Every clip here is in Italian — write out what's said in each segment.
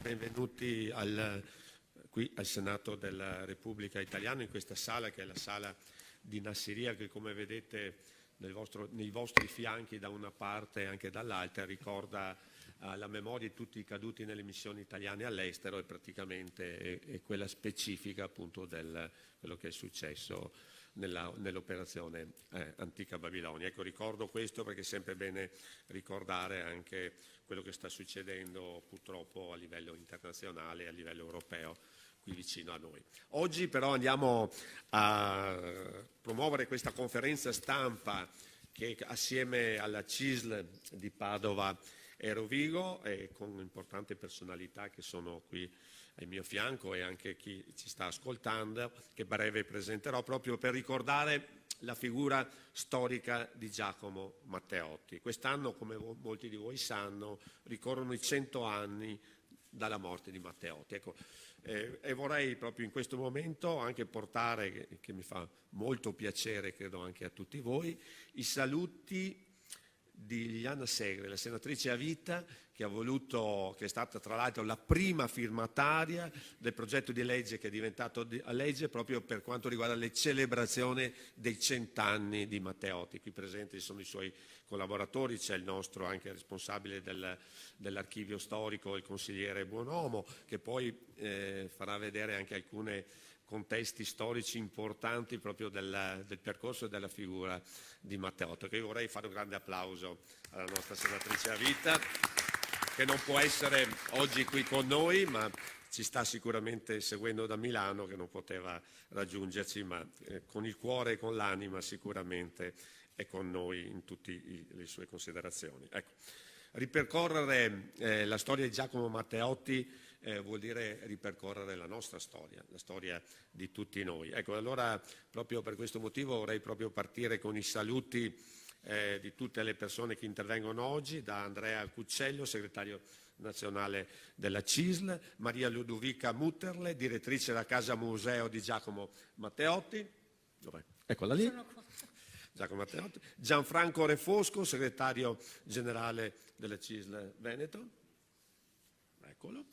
Benvenuti qui al Senato della Repubblica Italiana, in questa sala che è la sala di Nassiriya, che come vedete nei vostri fianchi da una parte e anche dall'altra ricorda la memoria di tutti i caduti nelle missioni italiane all'estero e praticamente è quella specifica appunto del quello che è successo nell'operazione Antica Babilonia. Ecco, ricordo questo perché è sempre bene ricordare anche quello che sta succedendo purtroppo a livello internazionale e a livello europeo qui vicino a noi. Oggi però andiamo a promuovere questa conferenza stampa che assieme alla CISL di Padova e Rovigo e con importanti personalità che sono qui al mio fianco e anche chi ci sta ascoltando, che a breve presenterò, proprio per ricordare la figura storica di Giacomo Matteotti. Quest'anno, come molti di voi sanno, ricorrono i 100 anni dalla morte di Matteotti. Ecco, e vorrei proprio in questo momento anche portare, che mi fa molto piacere, credo anche a tutti voi, i saluti di Liliana Segre, la senatrice a vita, che è stata tra l'altro la prima firmataria del progetto di legge che è diventato legge proprio per quanto riguarda le celebrazioni dei 100 anni di Matteotti. Qui presenti sono i suoi collaboratori, c'è il nostro anche responsabile dell'archivio storico, il consigliere Buonomo, che poi farà vedere anche alcune contesti storici importanti proprio del percorso e della figura di Matteotti. Io vorrei fare un grande applauso alla nostra senatrice a vita, che non può essere oggi qui con noi, ma ci sta sicuramente seguendo da Milano, che non poteva raggiungerci, ma con il cuore e con l'anima sicuramente è con noi in tutte le sue considerazioni. Ecco. Ripercorrere la storia di Giacomo Matteotti vuol dire ripercorrere la nostra storia, la storia di tutti noi. Ecco, allora proprio per questo motivo vorrei proprio partire con i saluti di tutte le persone che intervengono oggi, da Andrea Cuccello, segretario nazionale della CISL, Maria Ludovica Mutterle, direttrice della Casa Museo di Giacomo Matteotti. Dov'è? Eccola lì. Giacomo Matteotti. Gianfranco Refosco, segretario generale della CISL Veneto. Eccolo.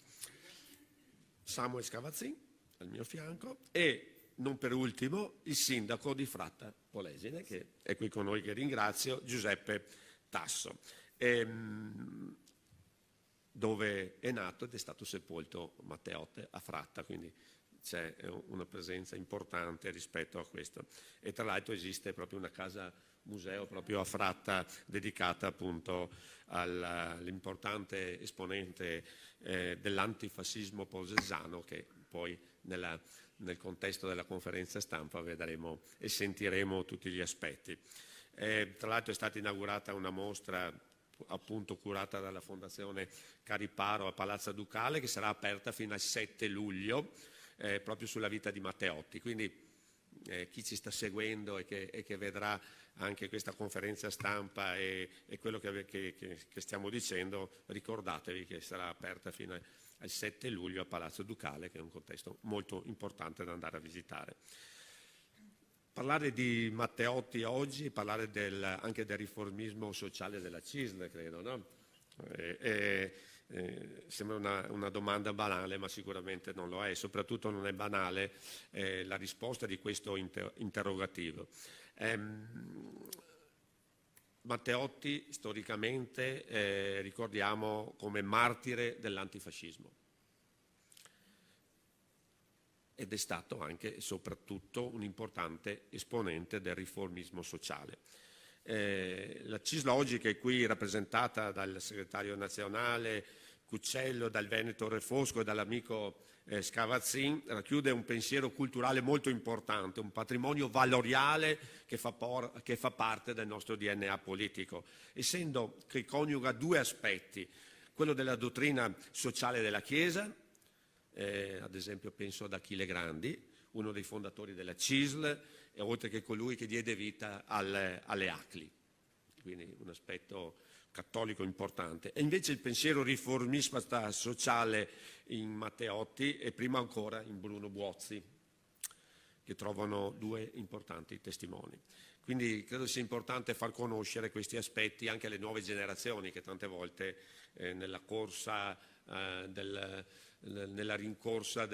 Samuel Scavazzin, al mio fianco, e non per ultimo il sindaco di Fratta Polesine, che è qui con noi, che ringrazio, Giuseppe Tasso, dove è nato ed è stato sepolto Matteotti a Fratta, quindi c'è una presenza importante rispetto a questo. E tra l'altro esiste proprio una casa museo proprio a Fratta dedicata appunto all'importante esponente dell'antifascismo posesano, che poi nel contesto della conferenza stampa vedremo e sentiremo tutti gli aspetti. Tra l'altro è stata inaugurata una mostra appunto curata dalla Fondazione Cariparo a Palazzo Ducale, che sarà aperta fino al 7 luglio proprio sulla vita di Matteotti. Quindi chi ci sta seguendo e che vedrà anche questa conferenza stampa e quello che stiamo dicendo, ricordatevi che sarà aperta fino al 7 luglio a Palazzo Ducale, che è un contesto molto importante da andare a visitare. Parlare di Matteotti oggi, parlare anche del riformismo sociale della CISL, credo, no? Sembra una domanda banale, ma sicuramente non lo è. Soprattutto non è banale la risposta di questo interrogativo. Matteotti storicamente ricordiamo come martire dell'antifascismo ed è stato anche e soprattutto un importante esponente del riformismo sociale. La CISL oggi, che è qui rappresentata dal segretario nazionale Cuccello, dal Veneto Refosco e dall'amico Scavazzin, racchiude un pensiero culturale molto importante, un patrimonio valoriale che fa parte del nostro DNA politico, essendo che coniuga due aspetti: quello della dottrina sociale della Chiesa, ad esempio penso ad Achille Grandi, uno dei fondatori della CISL, e oltre che colui che diede vita alle ACLI, quindi un aspetto cattolico importante. E invece il pensiero riformista sociale in Matteotti e prima ancora in Bruno Buozzi, che trovano due importanti testimoni. Quindi credo sia importante far conoscere questi aspetti anche alle nuove generazioni, che tante volte nella corsa nella rincorsa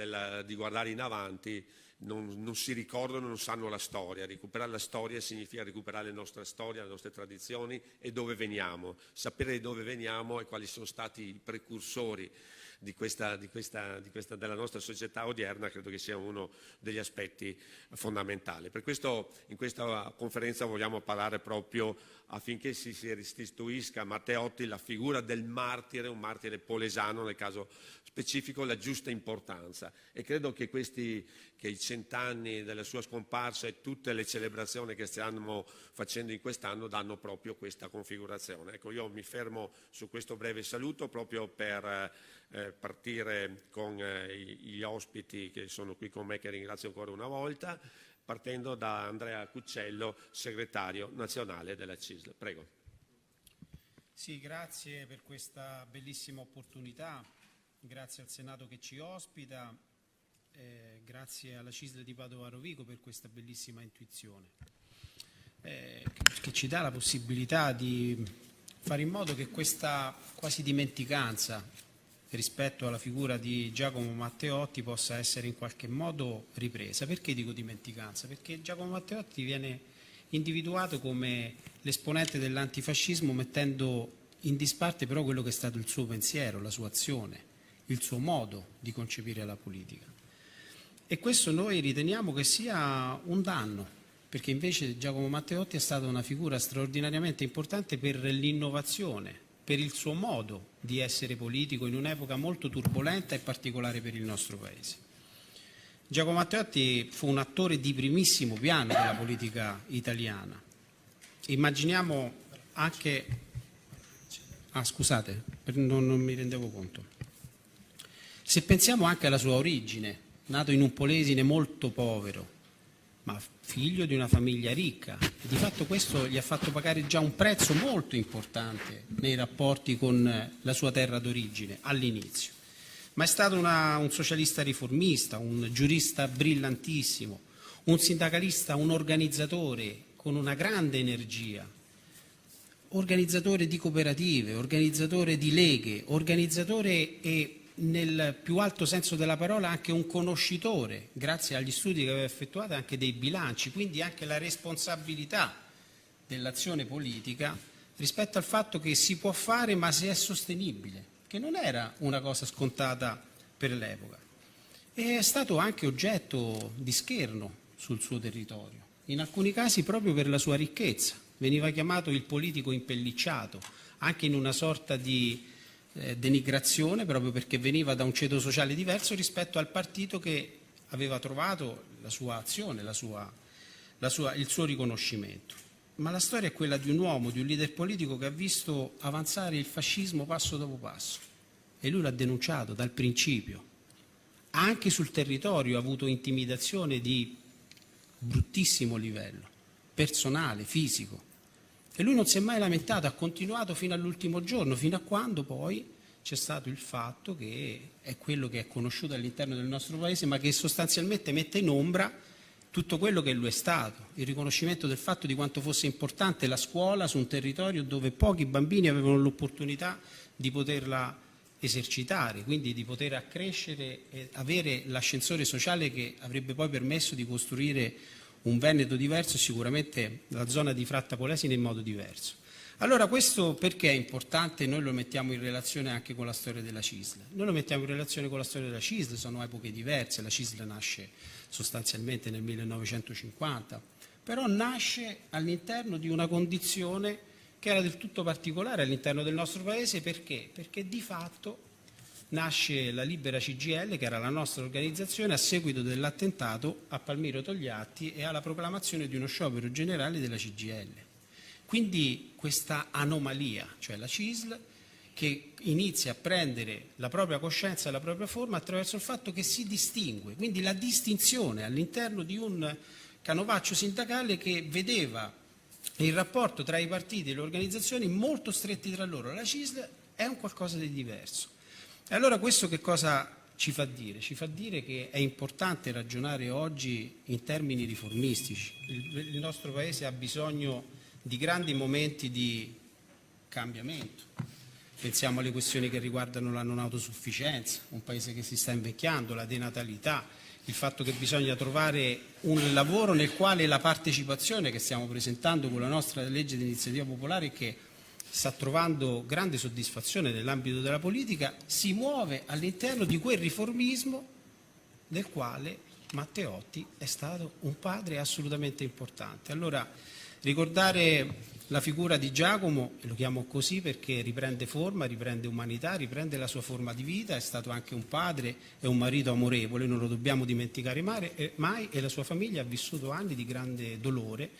di guardare in avanti, non si ricordano, non sanno la storia. Recuperare la storia significa recuperare la nostra storia, le nostre tradizioni e dove veniamo. Sapere di dove veniamo e quali sono stati i precursori della nostra società odierna credo che sia uno degli aspetti fondamentali. Per questo in questa conferenza vogliamo parlare proprio affinché si restituisca a Matteotti la figura del martire, un martire polesano nel caso specifico, la giusta importanza, e credo che i 100 anni della sua scomparsa e tutte le celebrazioni che stiamo facendo in quest'anno danno proprio questa configurazione. Ecco, io mi fermo su questo breve saluto proprio per partire con gli ospiti che sono qui con me, che ringrazio ancora una volta, partendo da Andrea Cuccello, segretario nazionale della CISL. Prego. Sì, grazie per questa bellissima opportunità, grazie al Senato che ci ospita, grazie alla CISL di Padova Rovigo per questa bellissima intuizione, che ci dà la possibilità di fare in modo che questa quasi dimenticanza rispetto alla figura di Giacomo Matteotti possa essere in qualche modo ripresa. Perché dico dimenticanza? Perché Giacomo Matteotti viene individuato come l'esponente dell'antifascismo, mettendo in disparte però quello che è stato il suo pensiero, la sua azione, il suo modo di concepire la politica. E questo noi riteniamo che sia un danno, perché invece Giacomo Matteotti è stata una figura straordinariamente importante per l'innovazione, per il suo modo di essere politico in un'epoca molto turbolenta e particolare per il nostro Paese. Giacomo Matteotti fu un attore di primissimo piano della politica italiana. Immaginiamo anche... scusate, non mi rendevo conto. Se pensiamo anche alla sua origine, nato in un Polesine molto povero, ma figlio di una famiglia ricca, e di fatto questo gli ha fatto pagare già un prezzo molto importante nei rapporti con la sua terra d'origine all'inizio. Ma è stato un socialista riformista, un giurista brillantissimo, un sindacalista, un organizzatore con una grande energia, organizzatore di cooperative, organizzatore di leghe, organizzatore e nel più alto senso della parola anche un conoscitore, grazie agli studi che aveva effettuato, anche dei bilanci, quindi anche la responsabilità dell'azione politica rispetto al fatto che si può fare ma se è sostenibile, che non era una cosa scontata per l'epoca. E è stato anche oggetto di scherno sul suo territorio, in alcuni casi proprio per la sua ricchezza. Veniva chiamato il politico impellicciato, anche in una sorta di denigrazione, proprio perché veniva da un ceto sociale diverso rispetto al partito che aveva trovato la sua azione, il suo riconoscimento. Ma la storia è quella di un uomo, di un leader politico che ha visto avanzare il fascismo passo dopo passo, e lui l'ha denunciato dal principio. Anche sul territorio ha avuto intimidazione di bruttissimo livello, personale, fisico. E lui non si è mai lamentato, ha continuato fino all'ultimo giorno, fino a quando poi c'è stato il fatto che è quello che è conosciuto all'interno del nostro Paese, ma che sostanzialmente mette in ombra tutto quello che lui è stato, il riconoscimento del fatto di quanto fosse importante la scuola su un territorio dove pochi bambini avevano l'opportunità di poterla esercitare, quindi di poter accrescere e avere l'ascensore sociale che avrebbe poi permesso di costruire un Veneto diverso e sicuramente la zona di Fratta Polesine in modo diverso. Allora questo perché è importante? Noi lo mettiamo in relazione anche con la storia della CISL. Noi lo mettiamo in relazione con la storia della CISL, sono epoche diverse, la CISL nasce sostanzialmente nel 1950, però nasce all'interno di una condizione che era del tutto particolare all'interno del nostro Paese. Perché? Perché di fatto nasce la Libera CGIL, che era la nostra organizzazione, a seguito dell'attentato a Palmiro Togliatti e alla proclamazione di uno sciopero generale della CGIL. Quindi questa anomalia, cioè la CISL, che inizia a prendere la propria coscienza e la propria forma attraverso il fatto che si distingue, quindi la distinzione all'interno di un canovaccio sindacale che vedeva il rapporto tra i partiti e le organizzazioni molto stretti tra loro. La CISL è un qualcosa di diverso. E allora questo che cosa ci fa dire? Ci fa dire che è importante ragionare oggi in termini riformistici. Il nostro Paese ha bisogno di grandi momenti di cambiamento. pensiamo alle questioni che riguardano la non autosufficienza, un paese che si sta invecchiando, la denatalità, il fatto che bisogna trovare un lavoro nel quale la partecipazione che stiamo presentando con la nostra legge di iniziativa popolare, che sta trovando grande soddisfazione nell'ambito della politica, si muove all'interno di quel riformismo del quale Matteotti è stato un padre assolutamente importante. Allora, ricordare la figura di Giacomo, e lo chiamo così perché riprende forma, riprende umanità, riprende la sua forma di vita, è stato anche un padre e un marito amorevole, non lo dobbiamo dimenticare mai, e la sua famiglia ha vissuto anni di grande dolore.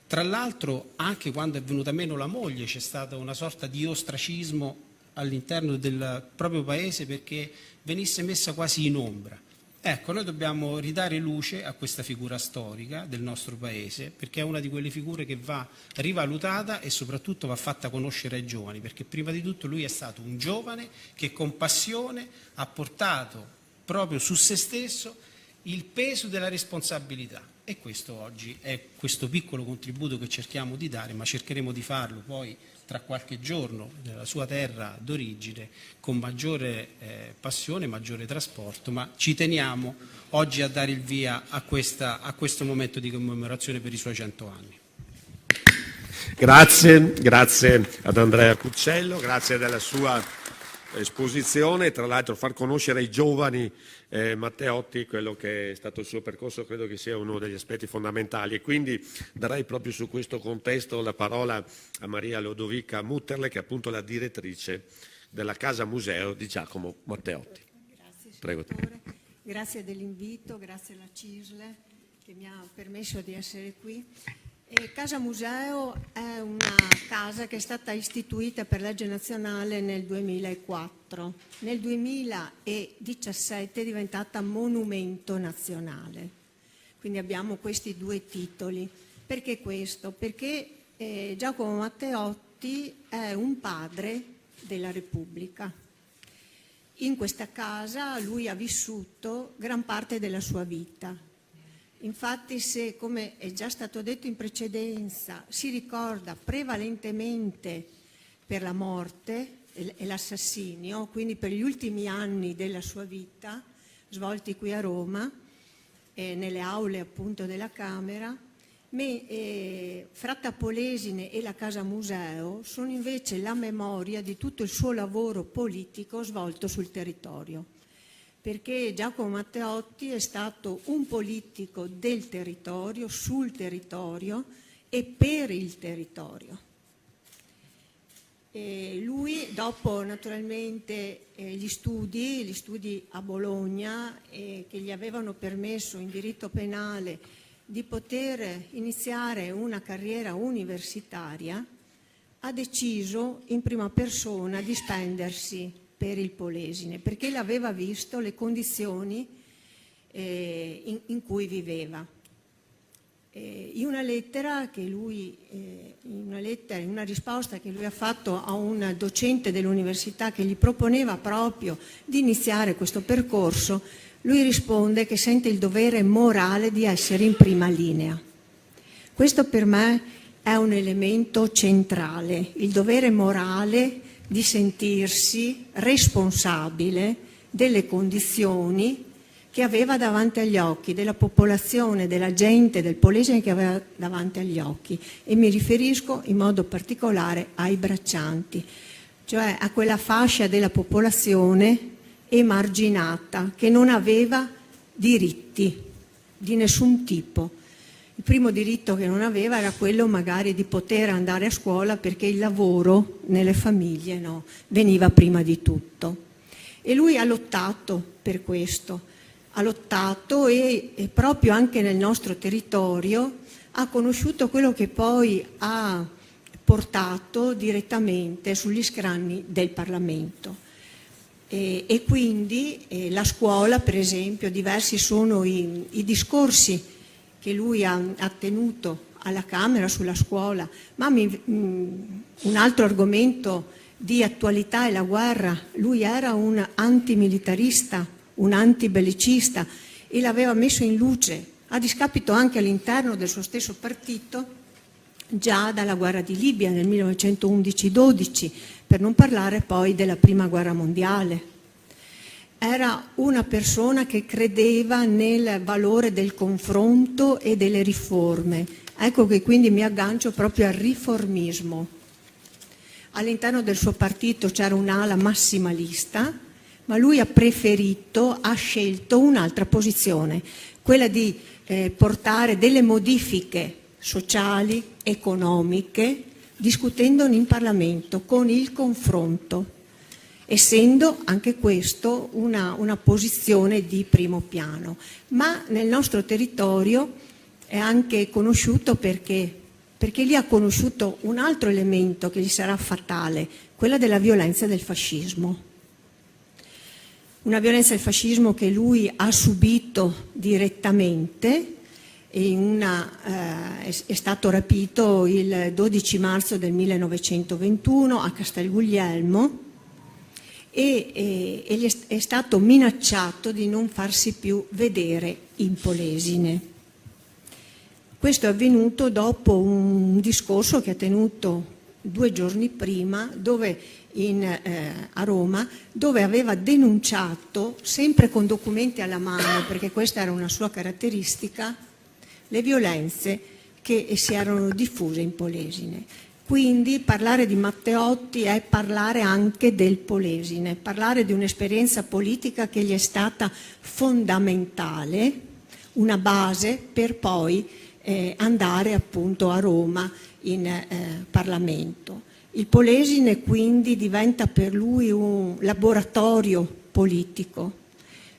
Tra l'altro, anche quando è venuta meno la moglie, c'è stata una sorta di ostracismo all'interno del proprio paese perché venisse messa quasi in ombra. Ecco, noi dobbiamo ridare luce a questa figura storica del nostro paese, perché è una di quelle figure che va rivalutata e soprattutto va fatta conoscere ai giovani, perché prima di tutto lui è stato un giovane che con passione ha portato proprio su se stesso il peso della responsabilità, e questo oggi è questo piccolo contributo che cerchiamo di dare, ma cercheremo di farlo poi tra qualche giorno nella sua terra d'origine con maggiore passione, maggiore trasporto, ma ci teniamo oggi a dare il via a questo momento di commemorazione per i suoi 100 anni. Grazie ad Andrea Cuccello, grazie della sua esposizione. Tra l'altro far conoscere ai giovani Matteotti quello che è stato il suo percorso credo che sia uno degli aspetti fondamentali, e quindi darei proprio su questo contesto la parola a Maria Lodovica Mutterle, che è appunto la direttrice della Casa Museo di Giacomo Matteotti. Grazie, Prego. grazie dell'invito, grazie alla CISL che mi ha permesso di essere qui. Casa Museo è una casa che è stata istituita per legge nazionale nel 2004. Nel 2017 è diventata monumento nazionale. Quindi abbiamo questi due titoli. Perché questo? Perché Giacomo Matteotti è un padre della Repubblica. In questa casa lui ha vissuto gran parte della sua vita. Infatti, se, come è già stato detto in precedenza, si ricorda prevalentemente per la morte e l'assassinio, quindi per gli ultimi anni della sua vita, svolti qui a Roma, nelle aule appunto della Camera, Fratta Polesine e la Casa Museo sono invece la memoria di tutto il suo lavoro politico svolto sul territorio. Perché Giacomo Matteotti è stato un politico del territorio, sul territorio e per il territorio. E lui, dopo naturalmente gli studi a Bologna, che gli avevano permesso in diritto penale di poter iniziare una carriera universitaria, ha deciso in prima persona di spendersi per il Polesine, perché l'aveva visto le condizioni in cui viveva. In una risposta che lui ha fatto a un docente dell'università che gli proponeva proprio di iniziare questo percorso, lui risponde che sente il dovere morale di essere in prima linea. Questo per me è un elemento centrale, il dovere morale di sentirsi responsabile delle condizioni che aveva davanti agli occhi, della popolazione, della gente del Polesine che aveva davanti agli occhi, e mi riferisco in modo particolare ai braccianti, cioè a quella fascia della popolazione emarginata che non aveva diritti di nessun tipo. Il primo diritto che non aveva era quello magari di poter andare a scuola, perché il lavoro nelle famiglie veniva prima di tutto. E lui ha lottato per questo, ha lottato e proprio anche nel nostro territorio ha conosciuto quello che poi ha portato direttamente sugli scranni del Parlamento. E quindi la scuola, per esempio, diversi sono i discorsi che lui ha tenuto alla Camera sulla scuola, ma un altro argomento di attualità è la guerra. Lui era un antimilitarista, un antibellicista, e l'aveva messo in luce, a discapito anche all'interno del suo stesso partito, già dalla guerra di Libia nel 1911-12, per non parlare poi della Prima Guerra Mondiale. Era una persona che credeva nel valore del confronto e delle riforme. Ecco che quindi mi aggancio proprio al riformismo. All'interno del suo partito c'era un'ala massimalista, ma lui ha scelto un'altra posizione, quella di portare delle modifiche sociali, economiche, discutendone in Parlamento, con il confronto, essendo anche questo una posizione di primo piano. Ma nel nostro territorio è anche conosciuto perché lì ha conosciuto un altro elemento che gli sarà fatale, quella della violenza del fascismo. Una violenza del fascismo che lui ha subito direttamente. È stato rapito il 12 marzo del 1921 a Castel Guglielmo e gli è stato minacciato di non farsi più vedere in Polesine. Questo è avvenuto dopo un discorso che ha tenuto 2 giorni prima a Roma, dove aveva denunciato, sempre con documenti alla mano, perché questa era una sua caratteristica, le violenze che si erano diffuse in Polesine. Quindi parlare di Matteotti è parlare anche del Polesine, parlare di un'esperienza politica che gli è stata fondamentale, una base per poi andare appunto a Roma in Parlamento. Il Polesine quindi diventa per lui un laboratorio politico,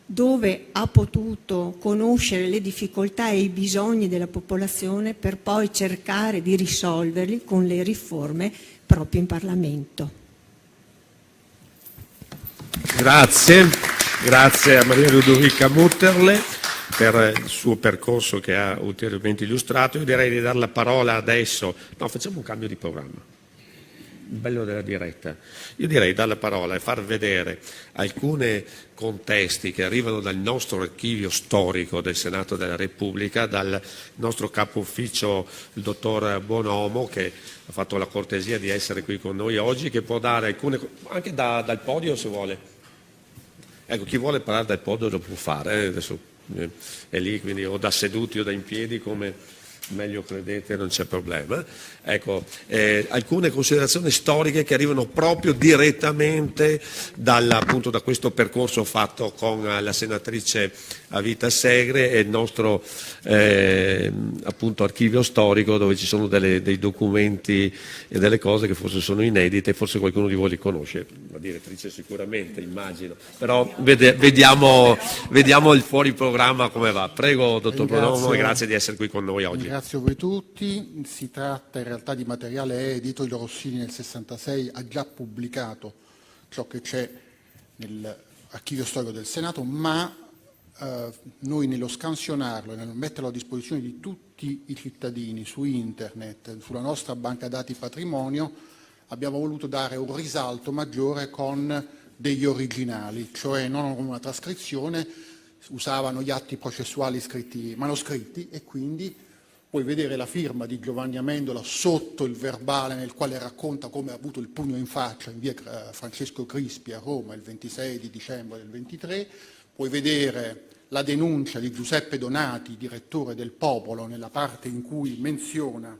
dove ha potuto conoscere le difficoltà e i bisogni della popolazione per poi cercare di risolverli con le riforme proprio in Parlamento. Grazie a Maria Ludovica Mutterle per il suo percorso che ha ulteriormente illustrato. Io direi di dare la parola adesso, facciamo un cambio di programma. Il bello della diretta. Io direi dare la parola e far vedere alcuni contesti che arrivano dal nostro archivio storico del Senato della Repubblica, dal nostro capo ufficio, il dottor Buonomo, che ha fatto la cortesia di essere qui con noi oggi, che può dare alcune, anche dal podio se vuole. Ecco, chi vuole parlare dal podio lo può fare, adesso è lì, quindi o da seduti o da in piedi, come meglio credete, non c'è problema. Ecco, alcune considerazioni storiche che arrivano proprio direttamente appunto da questo percorso fatto con la senatrice Avita Segre e il nostro appunto archivio storico, dove ci sono dei documenti e delle cose che forse sono inedite, forse qualcuno di voi li conosce, la direttrice sicuramente, immagino, però vediamo il fuori programma come va. Prego, dottor Bonomo, e grazie di essere qui con noi oggi. Ringrazio voi tutti. Si tratta in realtà di materiale edito. Il Rossini nel 66 ha già pubblicato ciò che c'è nell'archivio storico del Senato, ma noi nello scansionarlo e nel metterlo a disposizione di tutti i cittadini su internet, sulla nostra banca dati patrimonio, abbiamo voluto dare un risalto maggiore con degli originali, cioè non una trascrizione. Usavano gli atti processuali manoscritti e quindi puoi vedere la firma di Giovanni Amendola sotto il verbale nel quale racconta come ha avuto il pugno in faccia in via Francesco Crispi a Roma il 26 di dicembre del 23, puoi vedere la denuncia di Giuseppe Donati, direttore del Popolo, nella parte in cui menziona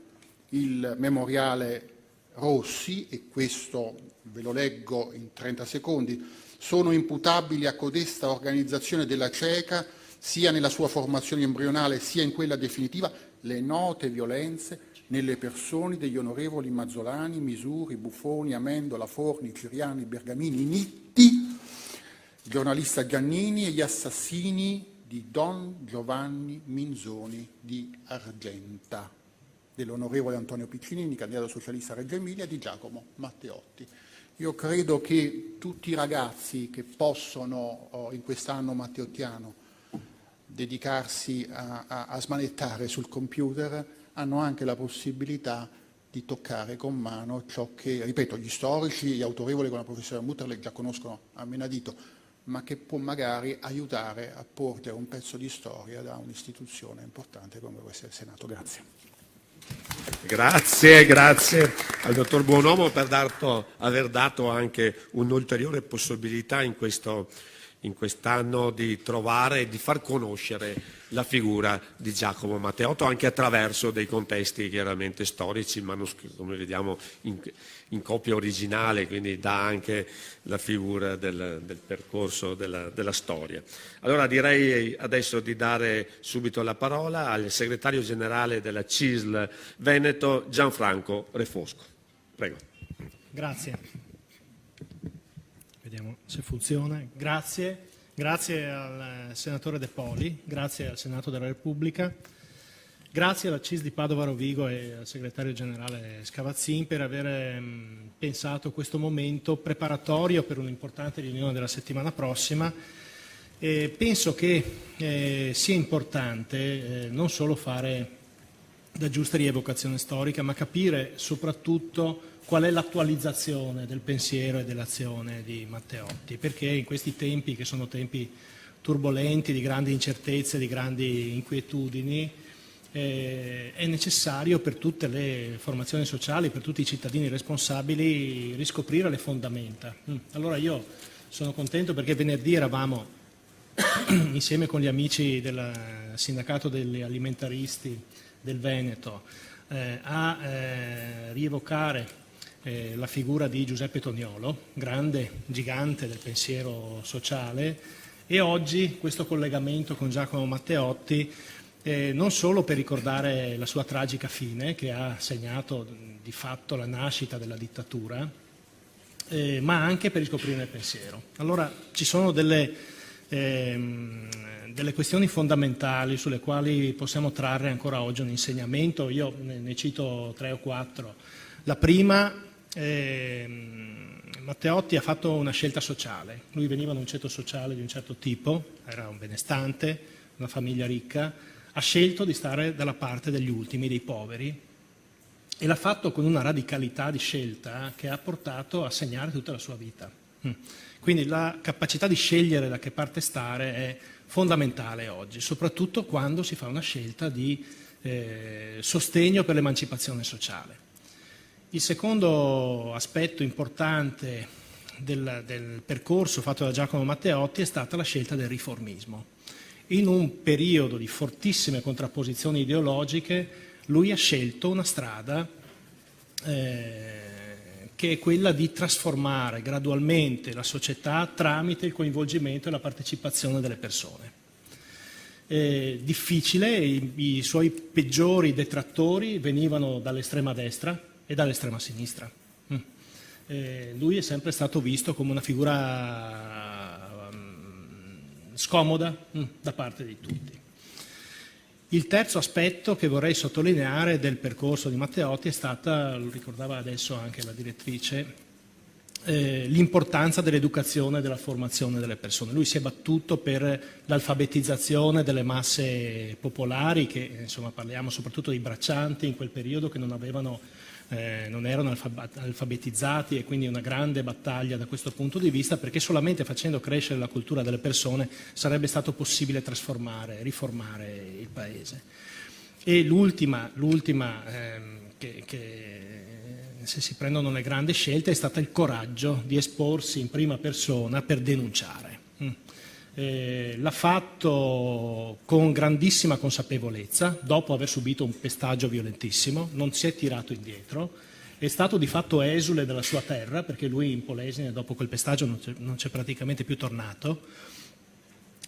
il memoriale Rossi, e questo ve lo leggo in 30 secondi. Sono imputabili a codesta organizzazione della CECA, sia nella sua formazione embrionale sia in quella definitiva, le note violenze nelle persone degli onorevoli Mazzolani, Misuri, Buffoni, Amendola, Forni, Ciriani, Bergamini, Nitti, il giornalista Giannini e gli assassini di Don Giovanni Minzoni di Argenta, dell'onorevole Antonio Piccinini, candidato socialista a Reggio Emilia, e di Giacomo Matteotti. Io credo che tutti i ragazzi che possono in quest'anno matteottiano dedicarsi a smanettare sul computer hanno anche la possibilità di toccare con mano ciò che, ripeto, gli storici, gli autorevoli come la professoressa Mutterle già conoscono a menadito, ma che può magari aiutare a porgere un pezzo di storia da un'istituzione importante come questa del Senato. Grazie. Grazie al dottor Buonomo per aver dato anche un'ulteriore possibilità in quest'anno di trovare e di far conoscere la figura di Giacomo Matteotto anche attraverso dei contesti chiaramente storici, come vediamo in copia originale, quindi dà anche la figura del percorso della storia. Allora direi adesso di dare subito la parola al segretario generale della CISL Veneto, Gianfranco Refosco. Prego. Grazie. Vediamo se funziona. Grazie al senatore De Poli, grazie al Senato della Repubblica, grazie alla CIS di Padova Rovigo e al segretario generale Scavazzin per aver pensato questo momento preparatorio per un'importante riunione della settimana prossima. Penso che sia importante non solo fare la giusta rievocazione storica, ma capire soprattutto qual è l'attualizzazione del pensiero e dell'azione di Matteotti, perché in questi tempi, che sono tempi turbolenti, di grandi incertezze, di grandi inquietudini, è necessario per tutte le formazioni sociali, per tutti i cittadini responsabili, riscoprire le fondamenta. Allora io sono contento perché venerdì eravamo insieme con gli amici del sindacato degli alimentaristi del Veneto a rievocare la figura di Giuseppe Toniolo, grande gigante del pensiero sociale, e oggi questo collegamento con Giacomo Matteotti non solo per ricordare la sua tragica fine, che ha segnato di fatto la nascita della dittatura, ma anche per riscoprire il pensiero. Allora ci sono delle questioni fondamentali sulle quali possiamo trarre ancora oggi un insegnamento. Io ne cito 3 o 4. La prima, Matteotti ha fatto una scelta sociale. Lui veniva da un ceto sociale di un certo tipo, era un benestante, una famiglia ricca, ha scelto di stare dalla parte degli ultimi, dei poveri, e l'ha fatto con una radicalità di scelta che ha portato a segnare tutta la sua vita. Quindi la capacità di scegliere da che parte stare è fondamentale oggi, soprattutto quando si fa una scelta di sostegno per l'emancipazione sociale. Il secondo aspetto importante del percorso fatto da Giacomo Matteotti è stata la scelta del riformismo. In un periodo di fortissime contrapposizioni ideologiche, lui ha scelto una strada che è quella di trasformare gradualmente la società tramite il coinvolgimento e la partecipazione delle persone. Difficile, i suoi peggiori detrattori venivano dall'estrema destra e dall'estrema sinistra. Lui è sempre stato visto come una figura scomoda da parte di tutti. Il terzo aspetto che vorrei sottolineare del percorso di Matteotti è stata, lo ricordava adesso anche la direttrice, l'importanza dell'educazione e della formazione delle persone. Lui si è battuto per l'alfabetizzazione delle masse popolari, che insomma parliamo soprattutto dei braccianti in quel periodo che non erano alfabetizzati, e quindi una grande battaglia da questo punto di vista, perché solamente facendo crescere la cultura delle persone sarebbe stato possibile trasformare, riformare il paese. E l'ultima che se si prendono le grandi scelte è stata il coraggio di esporsi in prima persona per denunciare. L'ha fatto con grandissima consapevolezza, dopo aver subito un pestaggio violentissimo, non si è tirato indietro, è stato di fatto esule dalla sua terra, perché lui in Polesine dopo quel pestaggio non c'è praticamente più tornato,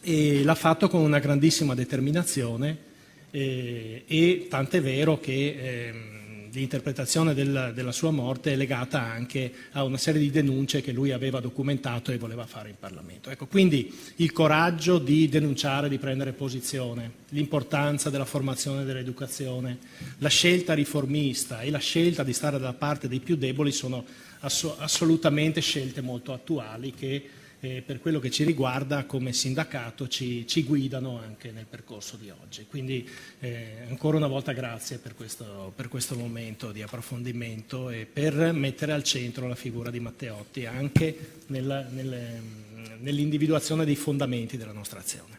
e l'ha fatto con una grandissima determinazione, e tant'è vero che l'interpretazione della sua morte è legata anche a una serie di denunce che lui aveva documentato e voleva fare in Parlamento. Ecco, quindi il coraggio di denunciare, di prendere posizione, l'importanza della formazione e dell'educazione, la scelta riformista e la scelta di stare dalla parte dei più deboli sono assolutamente scelte molto attuali che per quello che ci riguarda come sindacato ci guidano anche nel percorso di oggi. Quindi ancora una volta grazie per questo momento di approfondimento e per mettere al centro la figura di Matteotti anche nell'individuazione dei fondamenti della nostra azione.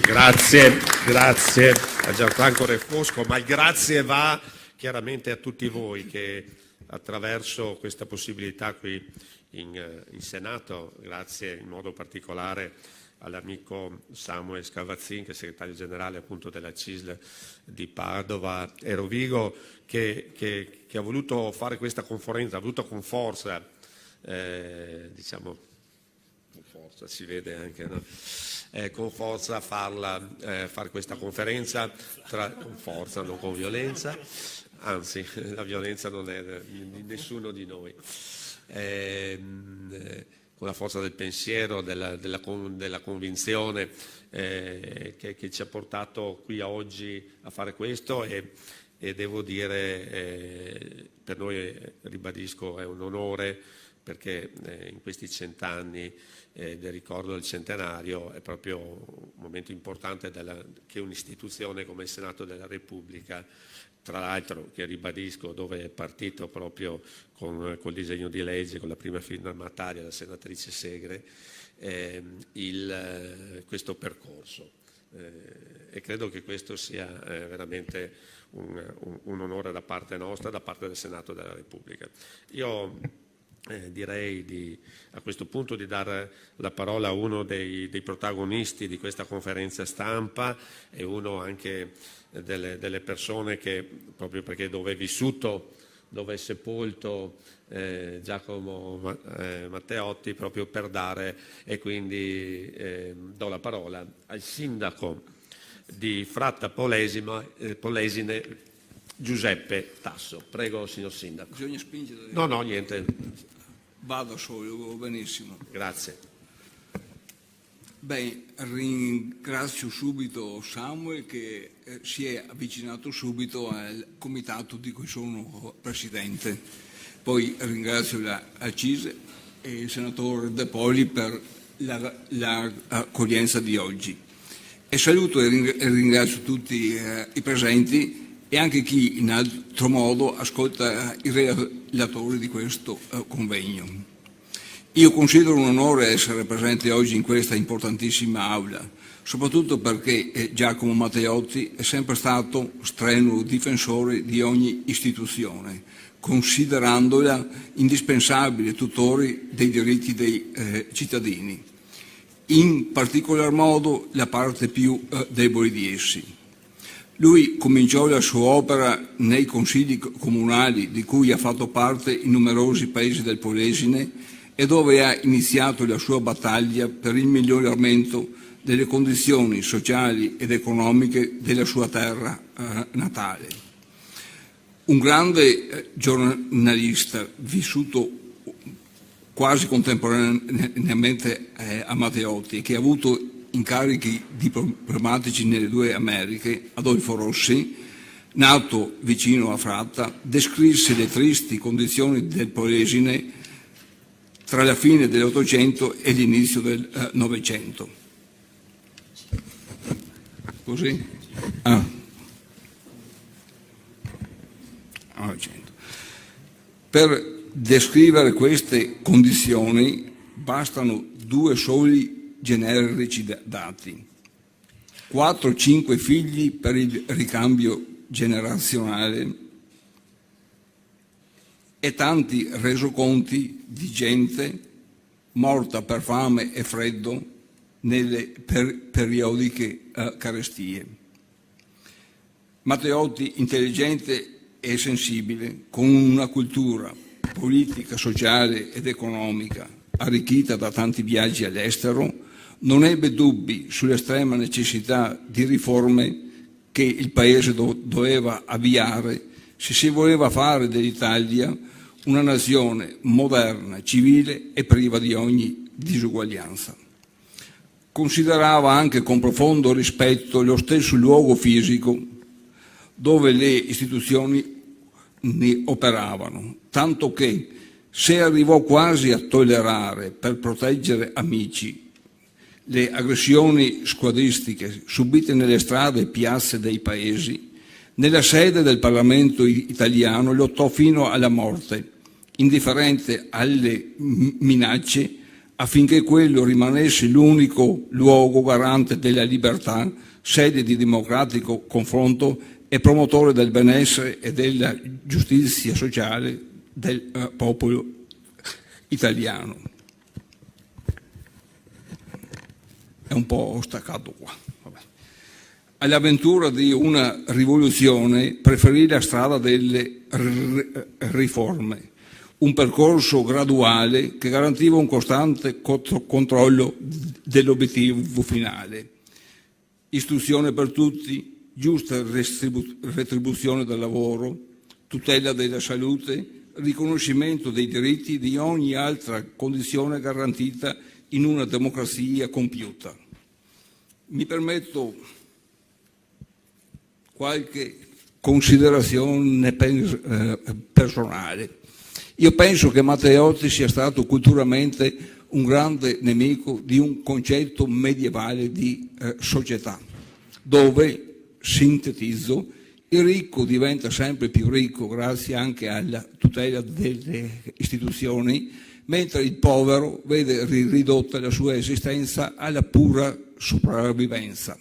Grazie a Gianfranco Refosco, ma il grazie va chiaramente a tutti voi che attraverso questa possibilità qui in Senato, grazie in modo particolare all'amico Samuel Scavazzin, che è segretario generale appunto della CISL di Padova e Rovigo, che ha voluto fare questa conferenza, ha voluto con forza, diciamo, con forza si vede anche, no? Con forza fare questa conferenza, con forza, non con violenza, anzi la violenza non è di nessuno di noi. Con la forza del pensiero, della convinzione che ci ha portato qui a oggi a fare questo e devo dire per noi, ribadisco, è un onore perché in questi 100 anni del ricordo del centenario è proprio un momento importante che un'istituzione come il Senato della Repubblica, tra l'altro che ribadisco dove è partito proprio col disegno di legge, con la prima firmataria, la senatrice Segre, questo percorso. E credo che questo sia veramente un onore da parte nostra, da parte del Senato della Repubblica. Io direi a questo punto di dare la parola a uno dei protagonisti di questa conferenza stampa e uno anche delle persone che, proprio perché dove è vissuto, dove è sepolto Giacomo Matteotti, proprio per dare, e quindi do la parola al sindaco di Fratta Polesine, Giuseppe Tasso. Prego, signor sindaco. Bisogna spingere. No, niente. Vado solo, benissimo. Grazie. Beh, ringrazio subito Samuel che si è avvicinato subito al comitato di cui sono presidente. Poi ringrazio la CISL e il senatore De Poli per l'accoglienza di oggi. E saluto e ringrazio tutti i presenti e anche chi in altro modo ascolta i relatori di questo convegno. Io considero un onore essere presente oggi in questa importantissima aula, soprattutto perché Giacomo Matteotti è sempre stato strenuo difensore di ogni istituzione, considerandola indispensabile tutore dei diritti dei cittadini, in particolar modo la parte più debole di essi. Lui cominciò la sua opera nei consigli comunali di cui ha fatto parte in numerosi paesi del Polesine e dove ha iniziato la sua battaglia per il miglioramento delle condizioni sociali ed economiche della sua terra natale. Un grande giornalista vissuto quasi contemporaneamente a Matteotti, che ha avuto incarichi diplomatici nelle due Americhe, Adolfo Rossi, nato vicino a Fratta, descrisse le tristi condizioni del Polesine tra la fine dell'Ottocento e l'inizio del Novecento. Così? Per descrivere queste condizioni bastano due soli generici dati: 4-5 figli per il ricambio generazionale e tanti resoconti di gente morta per fame e freddo nelle periodiche carestie. Matteotti, intelligente e sensibile, con una cultura politica, sociale ed economica arricchita da tanti viaggi all'estero, non ebbe dubbi sull'estrema necessità di riforme che il Paese doveva avviare se si voleva fare dell'Italia una nazione moderna, civile e priva di ogni disuguaglianza. Considerava anche con profondo rispetto lo stesso luogo fisico dove le istituzioni ne operavano, tanto che se arrivò quasi a tollerare, per proteggere amici, le aggressioni squadristiche subite nelle strade e piazze dei paesi, nella sede del Parlamento italiano lottò fino alla morte, indifferente alle minacce, affinché quello rimanesse l'unico luogo garante della libertà, sede di democratico confronto e promotore del benessere e della giustizia sociale del popolo italiano. È un po' staccato qua. Vabbè. All'avventura di una rivoluzione preferì la strada delle riforme, un percorso graduale che garantiva un costante controllo dell'obiettivo finale. Istruzione per tutti, giusta retribuzione del lavoro, tutela della salute, riconoscimento dei diritti di ogni altra condizione garantita in una democrazia compiuta. Mi permetto qualche considerazione personale. Io penso che Matteotti sia stato culturalmente un grande nemico di un concetto medievale di società, dove, sintetizzo, il ricco diventa sempre più ricco grazie anche alla tutela delle istituzioni, mentre il povero vede ridotta la sua esistenza alla pura sopravvivenza.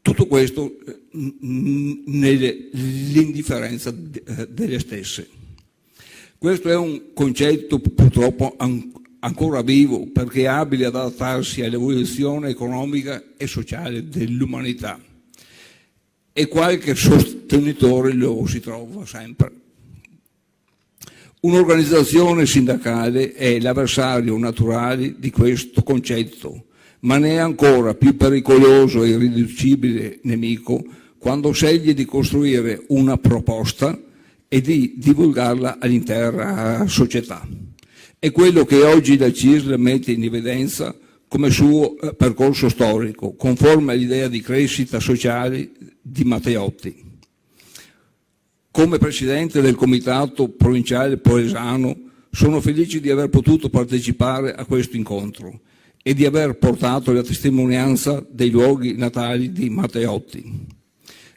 Tutto questo nell'indifferenza delle stesse. Questo è un concetto purtroppo ancora vivo perché è abile ad adattarsi all'evoluzione economica e sociale dell'umanità e qualche sostenitore lo si trova sempre. Un'organizzazione sindacale è l'avversario naturale di questo concetto, ma ne è ancora più pericoloso e irriducibile nemico quando sceglie di costruire una proposta e di divulgarla all'intera società. È quello che oggi la CISL mette in evidenza come suo percorso storico, conforme all'idea di crescita sociale di Matteotti. Come presidente del comitato provinciale polesano sono felice di aver potuto partecipare a questo incontro e di aver portato la testimonianza dei luoghi natali di Matteotti.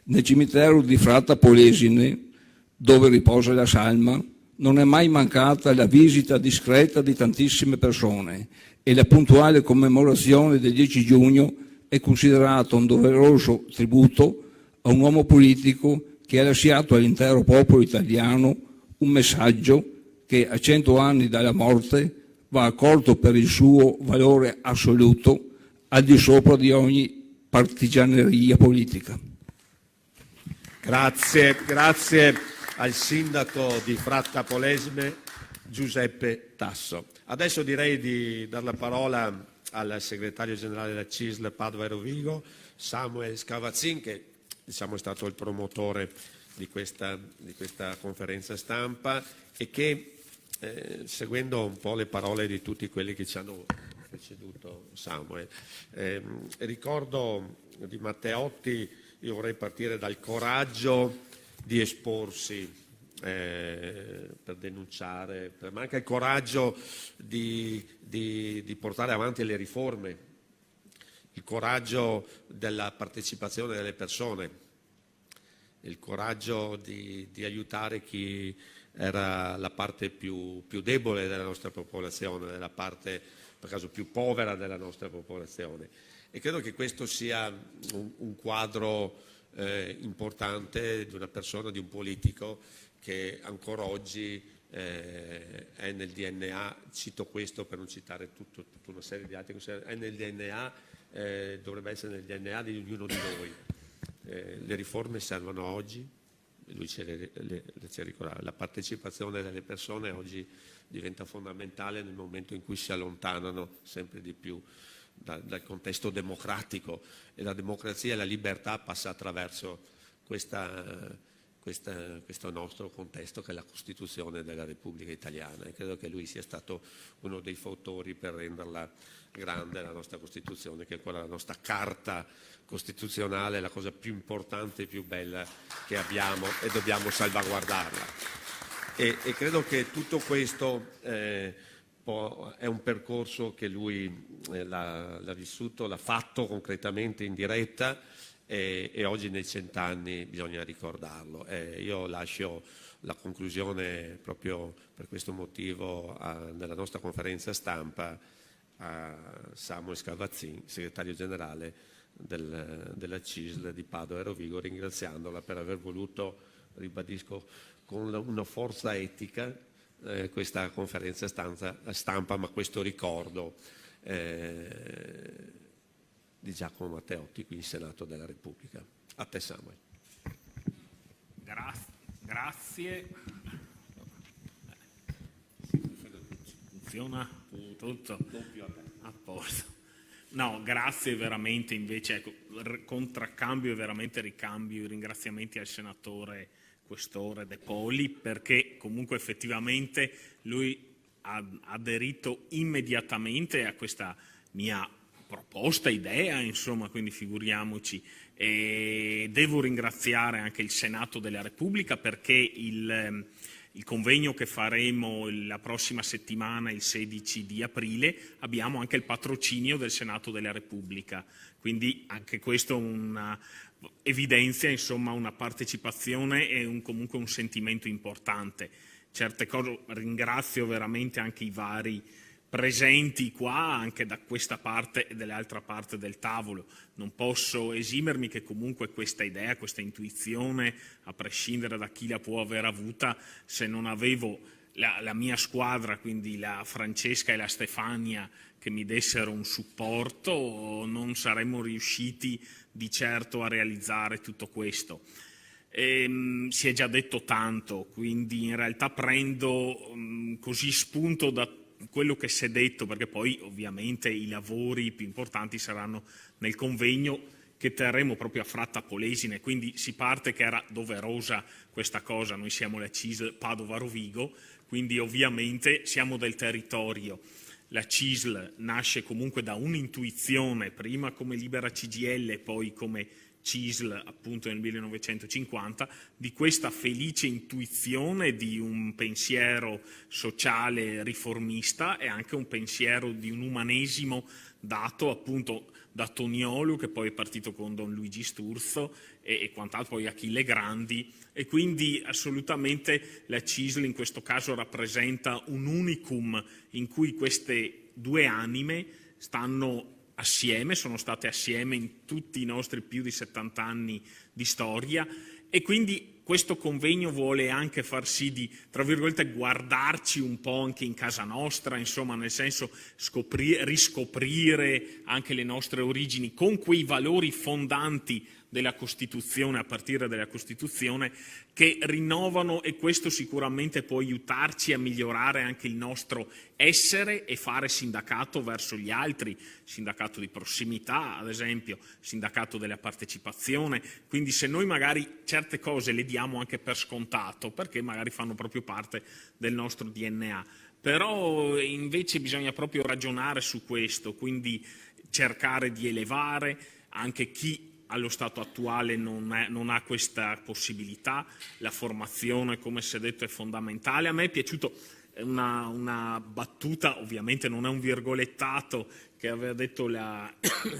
Nel cimitero di Fratta Polesine, dove riposa la salma, non è mai mancata la visita discreta di tantissime persone e la puntuale commemorazione del 10 giugno è considerata un doveroso tributo a un uomo politico che ha lasciato all'intero popolo italiano un messaggio che a 100 anni dalla morte va accolto per il suo valore assoluto al di sopra di ogni partigianeria politica. Grazie al sindaco di Fratta Polesine, Giuseppe Tasso. Adesso direi di dare la parola al segretario generale della CISL Padova e Rovigo, Samuel Scavazzin, che diciamo è stato il promotore di questa conferenza stampa e che seguendo un po' le parole di tutti quelli che ci hanno preceduto, Samuel, ricordo di Matteotti. Io vorrei partire dal coraggio di esporsi per denunciare, ma anche il coraggio di portare avanti le riforme, il coraggio della partecipazione delle persone, il coraggio di aiutare chi era la parte più debole della nostra popolazione, la parte per caso più povera della nostra popolazione. E credo che questo sia un quadro importante di una persona, di un politico che ancora oggi è nel DNA, cito questo per non citare tutta una serie di altri, è nel DNA, dovrebbe essere nel DNA di ognuno di noi. Le riforme servono oggi, lui ci ricorda, la partecipazione delle persone oggi diventa fondamentale nel momento in cui si allontanano sempre di più dal contesto democratico, e la democrazia e la libertà passa attraverso questo nostro contesto che è la Costituzione della Repubblica Italiana, e credo che lui sia stato uno dei fautori per renderla grande la nostra Costituzione, che è quella la nostra carta costituzionale, la cosa più importante e più bella che abbiamo, e dobbiamo salvaguardarla. E credo che tutto questo è un percorso che lui l'ha vissuto, l'ha fatto concretamente in diretta, e oggi nei 100 anni bisogna ricordarlo. Io lascio la conclusione proprio per questo motivo nella nostra conferenza stampa a Samuel Scavazzin, segretario generale della CISL di Padova e Rovigo, ringraziandola per aver voluto, ribadisco, con una forza etica questa conferenza stampa, ma questo ricordo di Giacomo Matteotti qui in Senato della Repubblica. A te, Samuel. Grazie. Funziona tutto? A posto. No, grazie veramente, invece, ecco, contraccambio e veramente ricambio i ringraziamenti al senatore questore De Poli, perché comunque effettivamente lui ha aderito immediatamente a questa mia proposta, idea, insomma, quindi figuriamoci. E devo ringraziare anche il Senato della Repubblica, perché il convegno che faremo la prossima settimana, il 16 di aprile, abbiamo anche il patrocinio del Senato della Repubblica, quindi anche questo evidenzia, insomma, una partecipazione e comunque un sentimento importante. Certe cose ringrazio veramente anche i vari presenti qua, anche da questa parte e dall'altra parte del tavolo. Non posso esimermi che comunque questa idea, questa intuizione, a prescindere da chi la può aver avuta, se non avevo la mia squadra, quindi la Francesca e la Stefania, che mi dessero un supporto, non saremmo riusciti di certo a realizzare tutto questo. Si è già detto tanto, quindi in realtà prendo così spunto da quello che si è detto, perché poi ovviamente i lavori più importanti saranno nel convegno che terremo proprio a Fratta Polesine, quindi si parte che era doverosa questa cosa. Noi siamo la CISL Padova Rovigo, quindi ovviamente siamo del territorio. La CISL nasce comunque da un'intuizione, prima come Libera CGIL e poi come CISL appunto nel 1950, di questa felice intuizione di un pensiero sociale riformista e anche un pensiero di un umanesimo dato appunto da Toniolo, che poi è partito con Don Luigi Sturzo e quant'altro, poi Achille Grandi, e quindi assolutamente la CISL in questo caso rappresenta un unicum in cui queste due anime stanno assieme, sono state assieme in tutti i nostri più di 70 anni di storia, e quindi questo convegno vuole anche far sì di, tra virgolette, guardarci un po' anche in casa nostra, insomma, nel senso riscoprire anche le nostre origini con quei valori fondanti della Costituzione, a partire dalla Costituzione, che rinnovano, e questo sicuramente può aiutarci a migliorare anche il nostro essere e fare sindacato verso gli altri, sindacato di prossimità, ad esempio, sindacato della partecipazione. Quindi se noi magari certe cose le diamo anche per scontato, perché magari fanno proprio parte del nostro DNA, però invece bisogna proprio ragionare su questo, quindi cercare di elevare anche chi allo stato attuale non ha questa possibilità. La formazione, come si è detto, è fondamentale. A me è piaciuto una battuta, ovviamente non è un virgolettato, che aveva detto la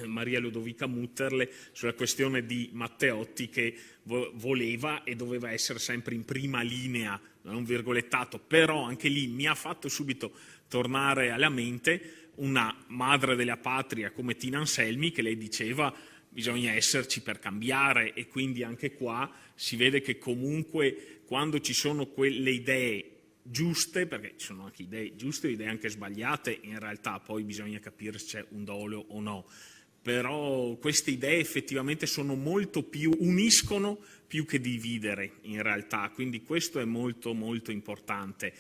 Maria Ludovica Mutterle sulla questione di Matteotti, che voleva e doveva essere sempre in prima linea, non è un virgolettato, però anche lì mi ha fatto subito tornare alla mente una madre della patria come Tina Anselmi, che lei diceva bisogna esserci per cambiare, e quindi anche qua si vede che comunque quando ci sono quelle idee giuste, perché ci sono anche idee giuste e idee anche sbagliate, in realtà poi bisogna capire se c'è un dolo o no, però queste idee effettivamente sono molto più, uniscono più che dividere in realtà, quindi questo è molto molto importante.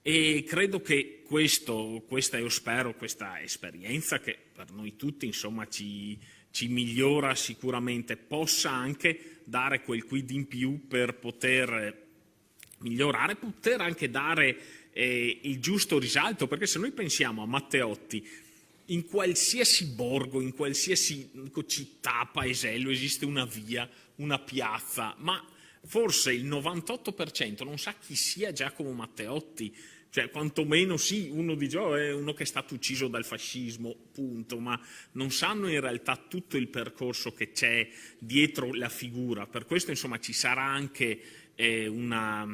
E credo che questa, io spero, questa esperienza che per noi tutti insomma ci migliora sicuramente, possa anche dare quel quid in più per poter migliorare, poter anche dare il giusto risalto, perché se noi pensiamo a Matteotti, in qualsiasi borgo, in qualsiasi città, paesello esiste una via, una piazza, ma forse il 98% non sa chi sia Giacomo Matteotti. Cioè, quantomeno sì, uno dice è uno che è stato ucciso dal fascismo, punto, ma non sanno in realtà tutto il percorso che c'è dietro la figura. Per questo insomma ci sarà anche una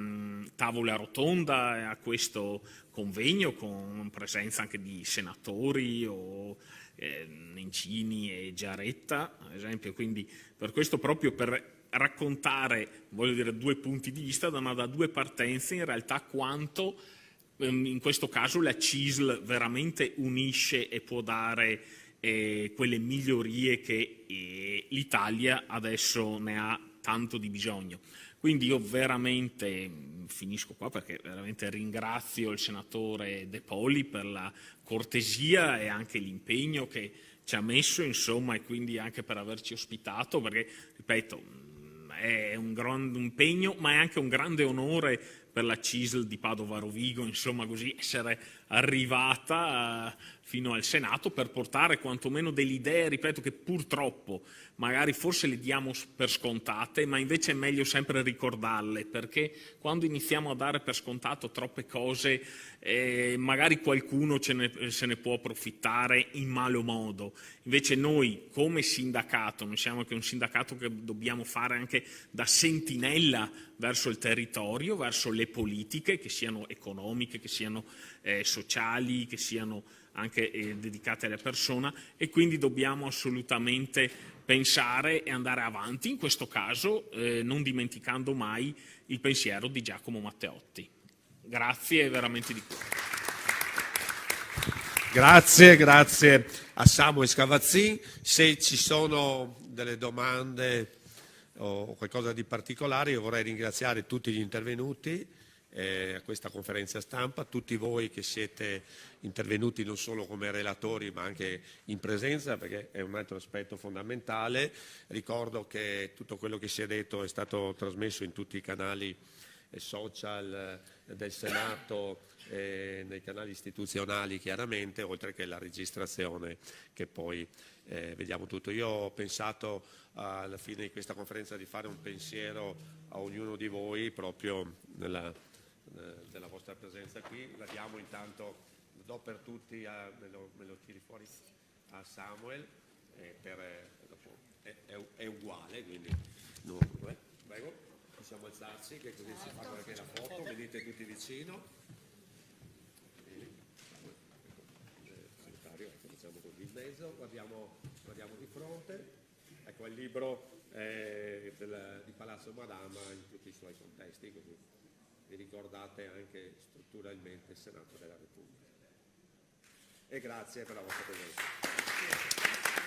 tavola rotonda a questo convegno, con presenza anche di senatori o Mancini e Giaretta, ad esempio, quindi per questo, proprio per raccontare, voglio dire, due punti di vista, ma da due partenze in realtà quanto in questo caso la CISL veramente unisce e può dare quelle migliorie che l'Italia adesso ne ha tanto di bisogno. Quindi io veramente finisco qua, perché veramente ringrazio il senatore De Poli per la cortesia e anche l'impegno che ci ha messo, insomma, e quindi anche per averci ospitato, perché, ripeto, è un grande impegno, ma è anche un grande onore per la CISL di Padova Rovigo, insomma, così essere arrivata fino al Senato per portare quantomeno delle idee, ripeto, che purtroppo magari forse le diamo per scontate, ma invece è meglio sempre ricordarle, perché quando iniziamo a dare per scontato troppe cose, magari qualcuno se ne può approfittare in malo modo. Invece noi come sindacato, noi siamo anche un sindacato che dobbiamo fare anche da sentinella verso il territorio, verso le politiche, che siano economiche, che siano sociali, che siano anche dedicate alla persona, e quindi dobbiamo assolutamente pensare e andare avanti, in questo caso non dimenticando mai il pensiero di Giacomo Matteotti. Grazie veramente di cuore. Grazie a Samuel Scavazzin. Se ci sono delle domande o qualcosa di particolare, io vorrei ringraziare tutti gli intervenuti a questa conferenza stampa, tutti voi che siete intervenuti non solo come relatori ma anche in presenza, perché è un altro aspetto fondamentale. Ricordo che tutto quello che si è detto è stato trasmesso in tutti i canali social del Senato, nei canali istituzionali chiaramente, oltre che la registrazione che poi vediamo tutto. Io ho pensato alla fine di questa conferenza di fare un pensiero a ognuno di voi proprio della vostra presenza qui. La diamo intanto, lo do per tutti, me lo tiri fuori a Samuel, dopo è uguale, quindi no, prego, possiamo alzarci che così si fa anche la foto, vedete tutti vicino. Segretario, facciamo così in mezzo, guardiamo di fronte, ecco il libro di Palazzo Madama in tutti i suoi contesti, così vi ricordate anche strutturalmente il Senato della Repubblica. E grazie per la vostra presenza.